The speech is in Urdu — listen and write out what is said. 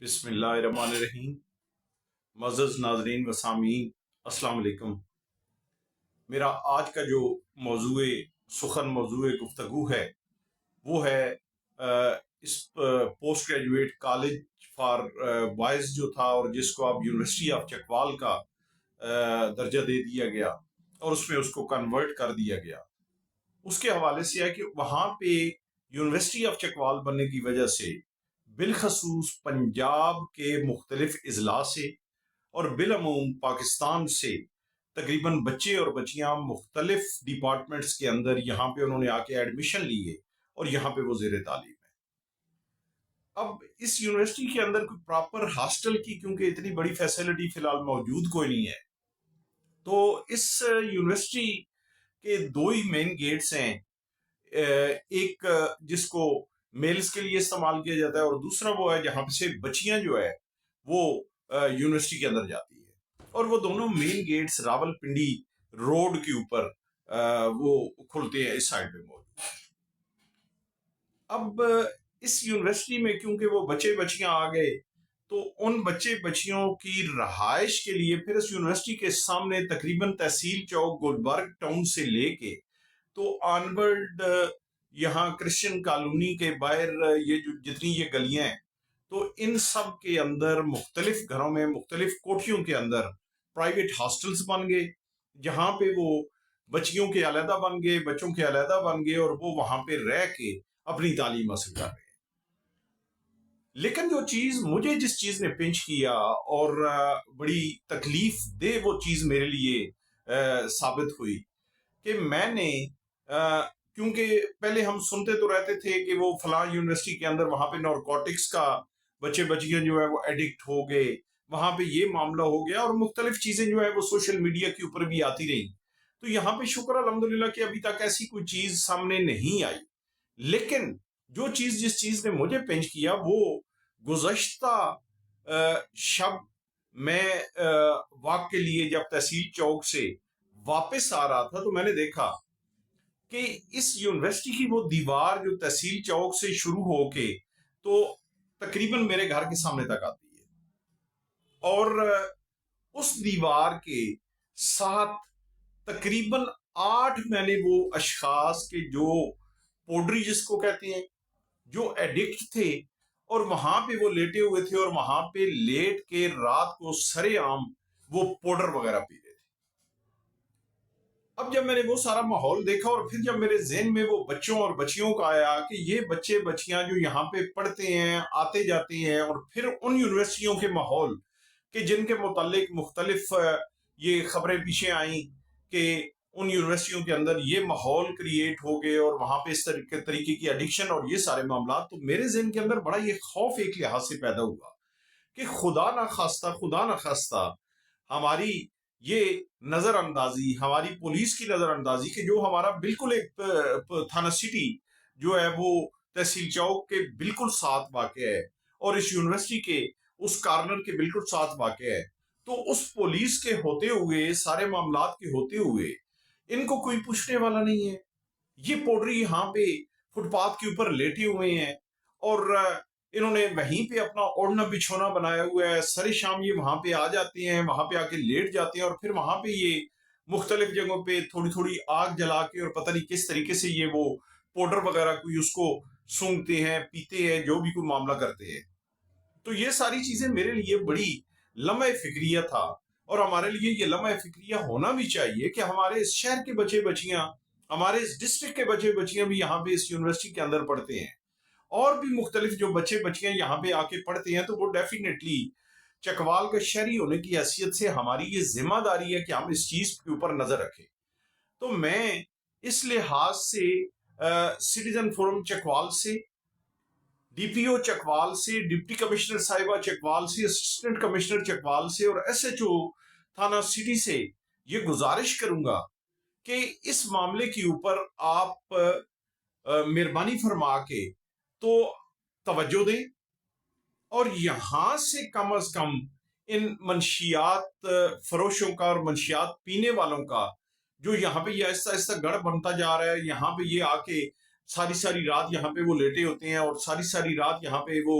بسم اللہ الرحمن الرحیم۔ معزز ناظرین و سامعین، السلام علیکم۔ میرا آج کا جو موضوع گفتگو ہے وہ ہے اس post graduate college for boys جو تھا، اور جس کو اب یونیورسٹی آف چکوال کا درجہ دے دیا گیا اور اس میں اس کو کنورٹ کر دیا گیا۔ اس کے حوالے سے ہے کہ وہاں پہ یونیورسٹی آف چکوال بننے کی وجہ سے بالخصوص پنجاب کے مختلف اضلاع سے اور بالعموم پاکستان سے تقریباً بچے اور بچیاں مختلف ڈپارٹمنٹس کے اندر یہاں پہ انہوں نے آ کے ایڈمیشن لیے اور یہاں پہ وہ زیر تعلیم ہے۔ اب اس یونیورسٹی کے اندر کوئی پراپر ہاسٹل کی کیونکہ اتنی بڑی فیسلٹی فی الحال موجود کوئی نہیں ہے، تو اس یونیورسٹی کے دو ہی مین گیٹس ہیں، ایک جس کو میلز کے لیے استعمال کیا جاتا ہے اور دوسرا وہ ہے جہاں سے بچیاں جو ہے وہ یونیورسٹی کے اندر جاتی ہے، اور وہ دونوں man gets Rawal Pindi road کے اوپر وہ کھلتے ہیں، اس سائڈ پہ موجود۔ اب اس یونیورسٹی میں کیونکہ وہ بچے بچیاں آ گئے تو ان بچے بچیوں کی رہائش کے لیے پھر اس یونیورسٹی کے سامنے تقریباً تحصیل چوک گلبرگ ٹاؤن سے لے کے تو آنورڈ یہاں کرسچن کالونی کے باہر یہ جو جتنی یہ گلیاں ہیں تو ان سب کے اندر مختلف گھروں میں مختلف کوٹھیوں کے اندر پرائیویٹ ہاسٹلز بن گئے، جہاں پہ وہ بچیوں کے علیحدہ بن گئے، بچوں کے علیحدہ بن گئے، اور وہ وہاں پہ رہ کے اپنی تعلیم حاصل کر رہے ہیں۔ لیکن جو چیز مجھے جس چیز نے پنچ کیا اور بڑی تکلیف دہ وہ چیز میرے لیے ثابت ہوئی کہ میں نے کیونکہ پہلے ہم سنتے تو رہتے تھے کہ وہ فلاں یونیورسٹی کے اندر وہاں پہ نارکوٹکس کا بچے بچیاں جو ہے وہ ایڈکٹ ہو گئے، وہاں پہ یہ معاملہ ہو گیا، اور مختلف چیزیں جو ہے وہ سوشل میڈیا کے اوپر بھی آتی رہی۔ تو یہاں پہ شکر الحمدللہ کہ ابھی تک ایسی کوئی چیز سامنے نہیں آئی، لیکن جو چیز جس چیز نے مجھے پنچ کیا وہ گزشتہ شب میں واک کے لیے جب تحصیل چوک سے واپس آ رہا تھا تو میں نے دیکھا کہ اس یونیورسٹی کی وہ دیوار جو تحصیل چوک سے شروع ہو کے تو تقریباً میرے گھر کے سامنے تک آتی ہے، اور اس دیوار کے ساتھ تقریباً 8 میں نے وہ اشخاص کے جو پوڈری جس کو کہتے ہیں جو ایڈکٹ تھے اور وہاں پہ وہ لیٹے ہوئے تھے، اور وہاں پہ لیٹ کے رات کو سرے عام وہ پاؤڈر وغیرہ پی رہے تھے۔ اب جب میں نے وہ سارا ماحول دیکھا اور پھر جب میرے ذہن میں وہ بچوں اور بچیوں کا آیا کہ یہ بچے بچیاں جو یہاں پہ پڑھتے ہیں آتے جاتے ہیں، اور پھر ان یونیورسٹیوں کے ماحول کہ جن کے متعلق مختلف یہ خبریں پیچھے آئیں کہ ان یونیورسٹیوں کے اندر یہ ماحول کریٹ ہو گئے اور وہاں پہ اس طریقے کی ایڈکشن اور یہ سارے معاملات، تو میرے ذہن کے اندر بڑا یہ خوف ایک لحاظ سے پیدا ہوا کہ خدا نہ خواستہ ہماری یہ نظر اندازی، ہماری پولیس کی نظر اندازی کہ جو ہمارا بالکل ایک تھانہ سٹی جو ہے وہ تحصیل چوک کے بالکل ساتھ واقع ہے اور اس یونیورسٹی کے اس کارنر کے بالکل ساتھ واقع ہے، تو اس پولیس کے ہوتے ہوئے سارے معاملات کے ہوتے ہوئے ان کو کوئی پوچھنے والا نہیں ہے۔ یہ پوڈری یہاں پہ فٹ پاتھ کے اوپر لیٹے ہوئے ہیں اور انہوں نے وہیں پہ اپنا اوڑھنا بچھونا بنایا ہوا ہے، سر شام یہ وہاں پہ آ جاتے ہیں، وہاں پہ آ کے لیٹ جاتے ہیں، اور پھر وہاں پہ یہ مختلف جگہوں پہ تھوڑی تھوڑی آگ جلا کے اور پتہ نہیں کس طریقے سے یہ وہ پاؤڈر وغیرہ کوئی اس کو سونگتے ہیں، پیتے ہیں، جو بھی کوئی معاملہ کرتے ہیں۔ تو یہ ساری چیزیں میرے لیے بڑی لمحہ فکریہ تھا، اور ہمارے لیے یہ لمحہ فکریہ ہونا بھی چاہیے کہ ہمارے اس شہر کے بچے بچیاں، ہمارے اس ڈسٹرکٹ کے بچے بچیاں بھی یہاں پہ اس یونیورسٹی کے اندر پڑھتے ہیں، اور بھی مختلف جو بچے بچیاں یہاں پہ آ کے پڑھتے ہیں، تو وہ ڈیفینیٹلی چکوال کا شہری ہونے کی حیثیت سے ہماری یہ ذمہ داری ہے کہ ہم اس چیز کے اوپر نظر رکھیں۔ تو میں اس لحاظ سے سٹیزن فورم چکوال سے، ڈی پی او چکوال سے، ڈپٹی کمشنر صاحبہ چکوال سے، اسسٹنٹ کمشنر چکوال سے اور ایس ایچ او تھانہ سٹی سے یہ گزارش کروں گا کہ اس معاملے کے اوپر آپ مہربانی فرما کے تو توجہ دیں، اور یہاں سے کم از کم ان منشیات فروشوں کا اور منشیات پینے والوں کا جو یہاں پہ یہ آہستہ آہستہ گڑھ بنتا جا رہا ہے، یہاں پہ یہ آ کے ساری رات یہاں پہ وہ لیٹے ہوتے ہیں اور ساری رات یہاں پہ وہ